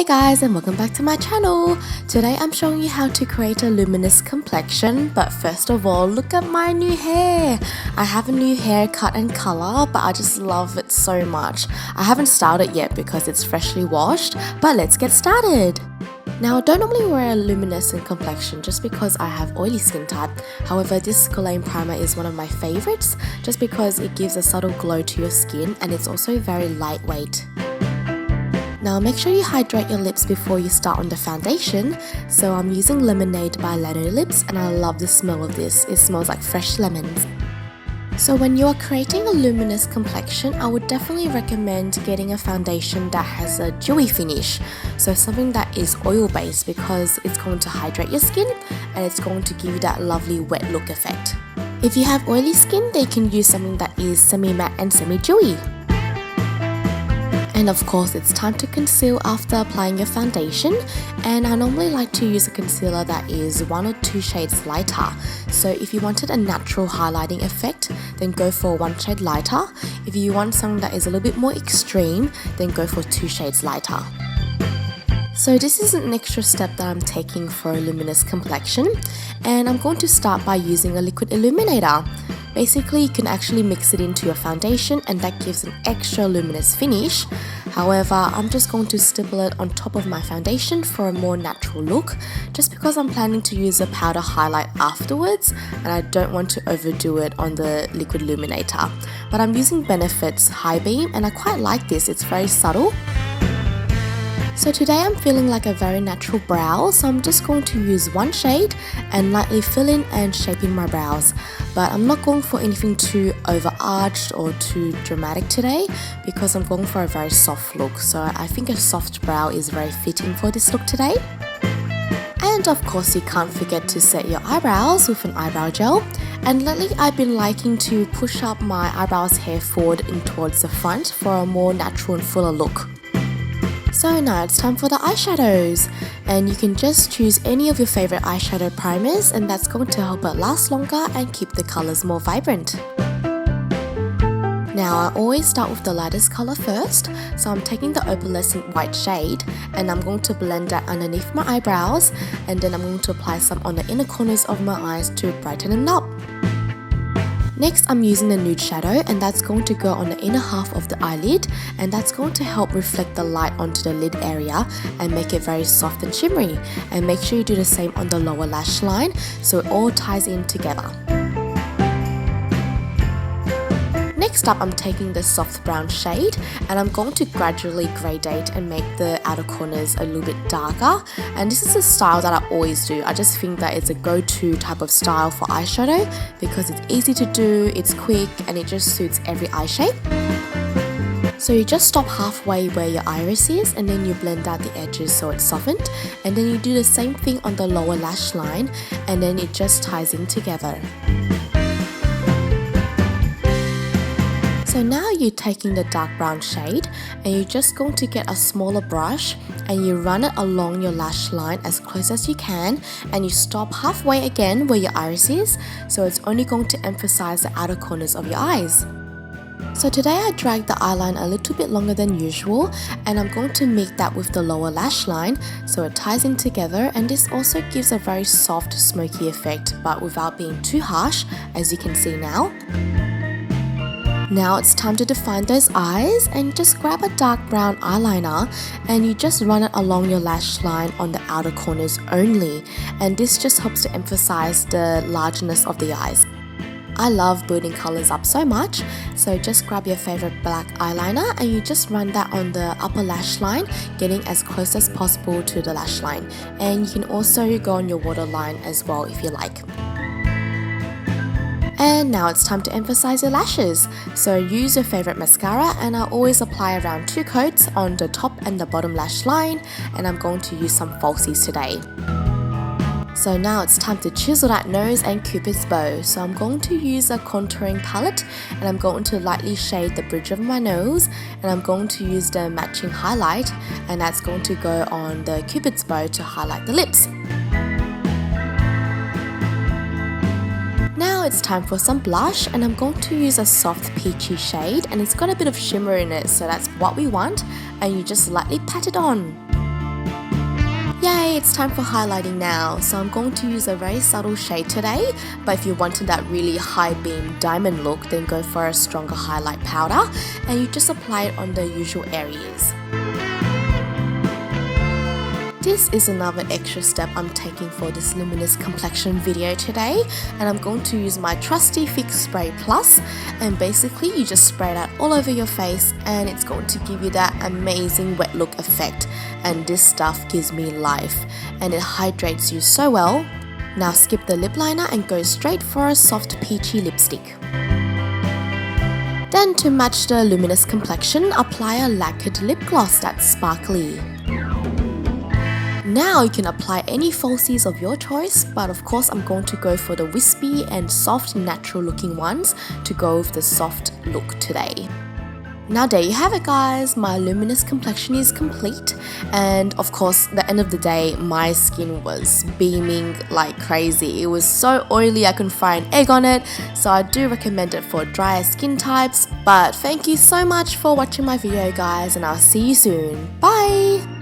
Hey guys, and welcome back to my channel. Today I'm showing you how to create a luminous complexion, but first of all, look at my new hair. I have a new haircut and color, but I just love it so much. I haven't styled it yet because it's freshly washed, but let's get started. Now, I don't normally wear a luminescent complexion just because I have oily skin type. However, this Guerlain primer is one of my favorites just because it gives a subtle glow to your skin and it's also very lightweight. Now make sure you hydrate your lips before you start on the foundation. So I'm using Lemonaid by Lanolips and I love the smell of this. It smells like fresh lemons. So when you are creating a luminous complexion, I would definitely recommend getting a foundation that has a dewy finish. So something that is oil based because it's going to hydrate your skin and it's going to give you that lovely wet look effect. If you have oily skin, then you can use something that is semi-matte and semi-dewy. And of course, it's time to conceal after applying your foundation, and I normally like to use a concealer that is 1 or 2 shades lighter. So if you wanted a natural highlighting effect, then go for 1 shade lighter. If you want something that is a little bit more extreme, then go for 2 shades lighter. So this is an extra step that I'm taking for a luminous complexion, and I'm going to start by using a liquid illuminator. Basically, you can actually mix it into your foundation and that gives an extra luminous finish. However, I'm just going to stipple it on top of my foundation for a more natural look, just because I'm planning to use a powder highlight afterwards and I don't want to overdo it on the liquid illuminator. But I'm using Benefit's High Beam and I quite like this, it's very subtle. So today I'm feeling like a very natural brow, so I'm just going to use 1 shade and lightly fill in and shape in my brows. But I'm not going for anything too overarched or too dramatic today because I'm going for a very soft look. So I think a soft brow is very fitting for this look today. And of course, you can't forget to set your eyebrows with an eyebrow gel. And lately I've been liking to push up my eyebrows hair forward and towards the front for a more natural and fuller look. So now it's time for the eyeshadows, and you can just choose any of your favorite eyeshadow primers and that's going to help it last longer and keep the colors more vibrant. Now I always start with the lightest color first, so I'm taking the opalescent white shade and I'm going to blend that underneath my eyebrows, and then I'm going to apply some on the inner corners of my eyes to brighten them up. Next, I'm using the nude shadow and that's going to go on the inner half of the eyelid, and that's going to help reflect the light onto the lid area and make it very soft and shimmery. And make sure you do the same on the lower lash line so it all ties in together. Next up, I'm taking the soft brown shade and I'm going to gradually gradate and make the outer corners a little bit darker. And this is a style that I always do. I just think that it's a go-to type of style for eyeshadow because it's easy to do, it's quick, and it just suits every eye shape. So you just stop halfway where your iris is and then you blend out the edges so it's softened. And then you do the same thing on the lower lash line and then it just ties in together. So now you're taking the dark brown shade and you're just going to get a smaller brush and you run it along your lash line as close as you can, and you stop halfway again where your iris is, so it's only going to emphasize the outer corners of your eyes. So today I dragged the eyeline a little bit longer than usual and I'm going to make that with the lower lash line so it ties in together, and this also gives a very soft smoky effect but without being too harsh, as you can see now. Now it's time to define those eyes, and just grab a dark brown eyeliner and you just run it along your lash line on the outer corners only, and this just helps to emphasize the largeness of the eyes. I love building colors up so much, so just grab your favorite black eyeliner and you just run that on the upper lash line, getting as close as possible to the lash line, and you can also go on your waterline as well if you like. And now it's time to emphasize your lashes. So use your favorite mascara, and I always apply around 2 coats on the top and the bottom lash line, and I'm going to use some falsies today. So now it's time to chisel that nose and Cupid's bow. So I'm going to use a contouring palette and I'm going to lightly shade the bridge of my nose, and I'm going to use the matching highlight, and that's going to go on the Cupid's bow to highlight the lips. Now it's time for some blush, and I'm going to use a soft peachy shade, and it's got a bit of shimmer in it, so that's what we want, and you just lightly pat it on. Yay, it's time for highlighting now. So I'm going to use a very subtle shade today, but if you wanted that really high beam diamond look, then go for a stronger highlight powder and you just apply it on the usual areas. This is another extra step I'm taking for this luminous complexion video today, and I'm going to use my trusty Fix Spray Plus, and basically you just spray it out all over your face and it's going to give you that amazing wet look effect, and this stuff gives me life and it hydrates you so well. Now skip the lip liner and go straight for a soft peachy lipstick. Then to match the luminous complexion, apply a lacquered lip gloss that's sparkly. Now you can apply any falsies of your choice, but of course I'm going to go for the wispy and soft natural looking ones to go with the soft look today. Now there you have it guys, my luminous complexion is complete, and of course at the end of the day my skin was beaming like crazy. It was so oily I couldn't fry an egg on it, so I do recommend it for drier skin types. But thank you so much for watching my video guys, and I'll see you soon. Bye!